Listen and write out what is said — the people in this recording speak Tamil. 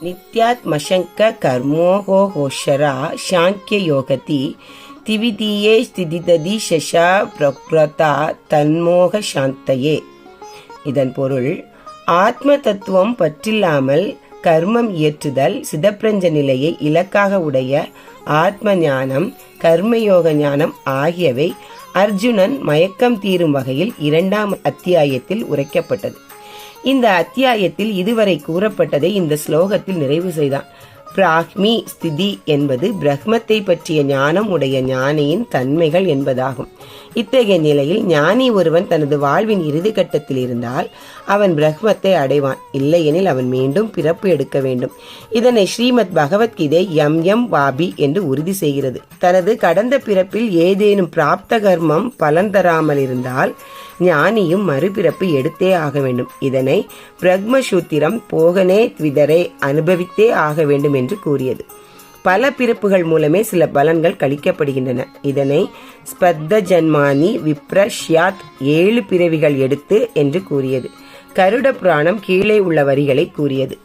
நித்யாத்மசங்க கர்மோஹோஷரா சாங்கிய யோகதி திவிதீயே ஸ்திதிததி சஷா பிரக்ரதா தன்மோக சாந்தையே. இதன் பொருள், ஆத்ம தத்துவம் பற்றில்லாமல் கர்மம் இயற்றுதல், சிதப்பிரஞ்ச நிலையை இலக்காக உடைய ஆத்ம ஞானம், கர்மயோக ஞானம் ஆகியவை அர்ஜுனன் மயக்கம் தீரும் வகையில் 2ஆம் அத்தியாயத்தில் உரைக்கப்பட்டது. இந்த அத்தியாயத்தில் இதுவரை கூறப்பட்டதை இந்த ஸ்லோகத்தில் நிறைவு செய்தான். பிராக்மி ஸ்திதி என்பது பிரம்மத்தை பற்றிய ஞானம் உடைய ஞானியின் தன்மைகள் என்பதாகும். இத்தகைய நிலையில் ஞானி ஒருவன் தனது வாழ்வின் இறுதி கட்டத்தில் இருந்தால் அவன் பிரம்மத்தை அடைவான். இல்லையெனில் அவன் மீண்டும் பிறப்பு எடுக்க வேண்டும். இதனை ஸ்ரீமத் பகவத்கீதை யம் வாபி என்று உறுதி செய்கிறது. தனது கடந்த பிறப்பில் ஏதேனும் பிராப்த கர்மம் பலன் தராமல் இருந்தால் ஞானியும் மறுபிறப்பு எடுத்தே ஆக வேண்டும். இதனை பிரம்மசூத்திரம் போகனே த்விதரே அனுபவித்தே ஆக வேண்டும் என்று கூறியது. பல பிறப்புகள் மூலமே சில பலன்கள் கழிக்கப்படுகின்றன. இதனை ஸ்பத்த ஜன்மானி விப்ரஷ்யாத் 7 பிறவிகள் எடுத்து என்று கூறியது. கருட புராணம் கீழே உள்ள வரிகளை கூறியது.